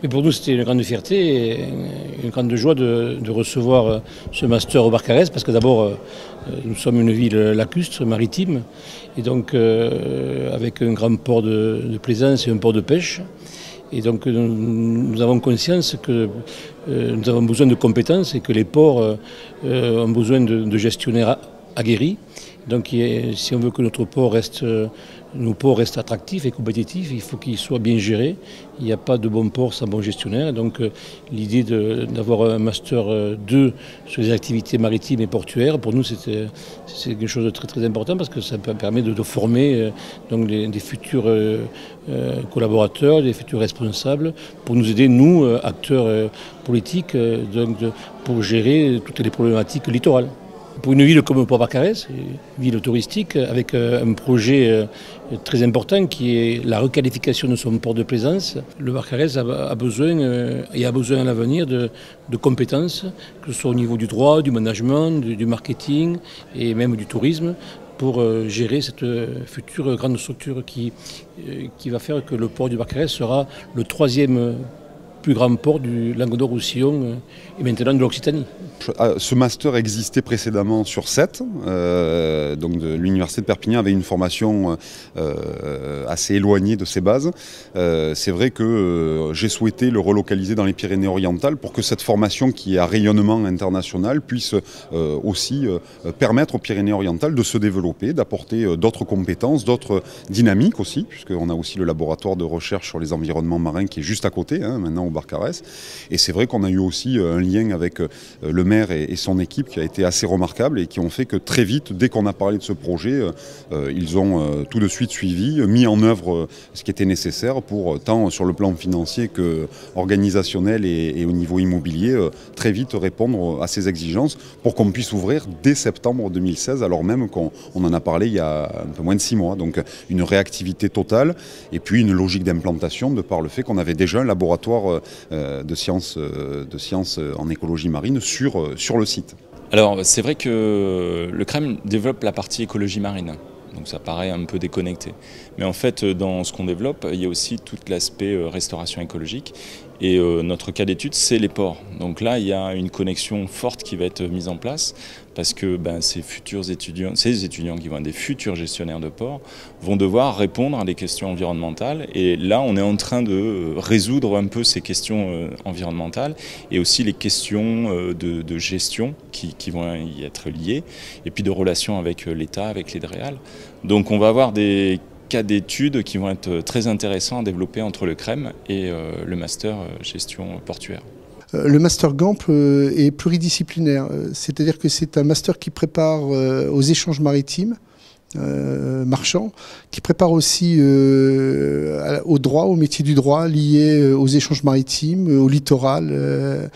Et pour nous, c'était une grande fierté et une grande joie de recevoir ce master au Barcarès, parce que d'abord, nous sommes une ville lacustre, maritime, et donc avec un grand port de plaisance et un port de pêche. Et donc nous avons conscience que nous avons besoin de compétences et que les ports ont besoin de gestionnaires aguerris. Donc si on veut que nos ports restent attractifs et compétitifs, il faut qu'ils soient bien gérés. Il n'y a pas de bon port sans bon gestionnaire. Donc l'idée d'avoir un master 2 sur les activités maritimes et portuaires, pour nous c'est quelque chose de très très important, parce que ça permet de former donc des futurs collaborateurs, des futurs responsables, pour nous aider, nous, acteurs politiques, pour gérer toutes les problématiques littorales. Pour une ville comme Port-Barcarès, une ville touristique, avec un projet très important qui est la requalification de son port de plaisance, le Barcarès a besoin à l'avenir de compétences, que ce soit au niveau du droit, du management, du marketing et même du tourisme, pour gérer cette future grande structure qui va faire que le port du Barcarès sera le 3e plus grand port du Languedoc-Roussillon et maintenant de l'Occitanie. Ce master existait précédemment sur 7, donc l'université de Perpignan avait une formation assez éloignée de ses bases. C'est vrai que j'ai souhaité le relocaliser dans les Pyrénées-Orientales pour que cette formation qui est à rayonnement international puisse aussi permettre aux Pyrénées-Orientales de se développer, d'apporter d'autres compétences, d'autres dynamiques aussi, puisqu'on a aussi le laboratoire de recherche sur les environnements marins qui est juste à côté, maintenant au Barcarès. Et c'est vrai qu'on a eu aussi un lien avec le maire et son équipe qui a été assez remarquable et qui ont fait que très vite, dès qu'on a parlé de ce projet, ils ont tout de suite suivi, mis en œuvre ce qui était nécessaire pour, tant sur le plan financier que organisationnel et au niveau immobilier, très vite répondre à ces exigences pour qu'on puisse ouvrir dès septembre 2016, alors même qu'on en a parlé il y a un peu moins de 6 mois. Donc une réactivité totale et puis une logique d'implantation de par le fait qu'on avait déjà un laboratoire de sciences en écologie marine sur le site. Alors c'est vrai que le CREM développe la partie écologie marine, donc ça paraît un peu déconnecté. Mais en fait dans ce qu'on développe, il y a aussi tout l'aspect restauration écologique. Et notre cas d'étude, c'est les ports. Donc là, il y a une connexion forte qui va être mise en place parce que ces étudiants qui vont être des futurs gestionnaires de ports vont devoir répondre à des questions environnementales. Et là, on est en train de résoudre un peu ces questions environnementales et aussi les questions de gestion qui vont y être liées, et puis de relations avec l'État, avec les DREAL. Donc on va avoir des cas d'études qui vont être très intéressants à développer entre le CREM et le master gestion portuaire. Le master GAMP est pluridisciplinaire, c'est-à-dire que c'est un master qui prépare aux échanges maritimes, marchands, qui prépare aussi au droit, au métier du droit lié aux échanges maritimes, au littoral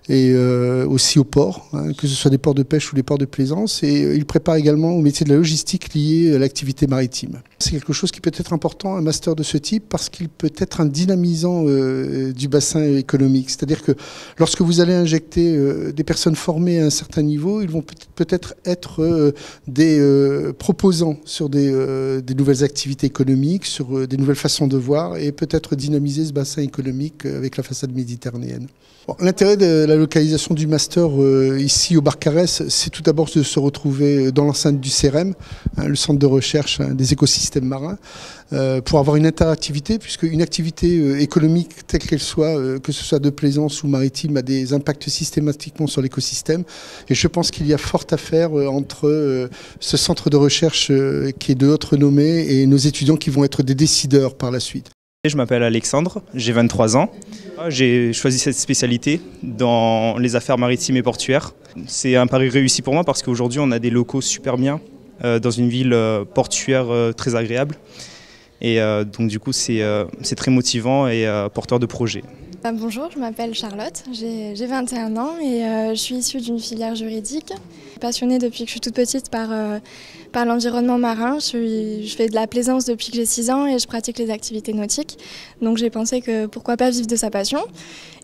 et aussi aux ports, que ce soit des ports de pêche ou des ports de plaisance. Et il prépare également au métier de la logistique lié à l'activité maritime. C'est quelque chose qui peut être important, un master de ce type, parce qu'il peut être un dynamisant du bassin économique. C'est-à-dire que lorsque vous allez injecter des personnes formées à un certain niveau, ils vont peut-être être des proposants sur des nouvelles activités économiques, sur des nouvelles façons de voir, et peut-être dynamiser ce bassin économique avec la façade méditerranéenne. Bon, l'intérêt de la localisation du master ici au Barcarès, c'est tout d'abord de se retrouver dans l'enceinte du CEREM, le centre de recherche des écosystèmes marins, pour avoir une interactivité, puisque une activité économique telle qu'elle soit, que ce soit de plaisance ou maritime, a des impacts systématiquement sur l'écosystème. Et je pense qu'il y a fort à faire entre ce centre de recherche qui est de haute renommée et nos étudiants qui vont être des décideurs par la suite. Je m'appelle Alexandre, j'ai 23 ans. J'ai choisi cette spécialité dans les affaires maritimes et portuaires. C'est un pari réussi pour moi parce qu'aujourd'hui on a des locaux super bien dans une ville portuaire très agréable. Et donc du coup c'est très motivant et porteur de projet. Bonjour, je m'appelle Charlotte, j'ai 21 ans et je suis issue d'une filière juridique. Passionnée depuis que je suis toute petite par l'environnement marin. Je fais de la plaisance depuis que j'ai 6 ans et je pratique les activités nautiques. Donc j'ai pensé que pourquoi pas vivre de sa passion.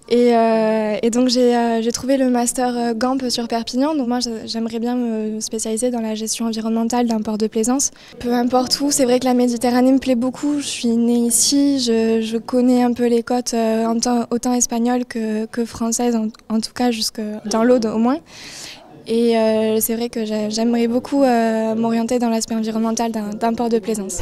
Et donc j'ai trouvé le master GAMP sur Perpignan. Donc moi j'aimerais bien me spécialiser dans la gestion environnementale d'un port de plaisance. Peu importe où, c'est vrai que la Méditerranée me plaît beaucoup. Je suis née ici, je connais un peu les côtes autant espagnoles que françaises, en tout cas jusque dans l'Aude au moins. Et c'est vrai que j'aimerais beaucoup m'orienter dans l'aspect environnemental d'un port de plaisance.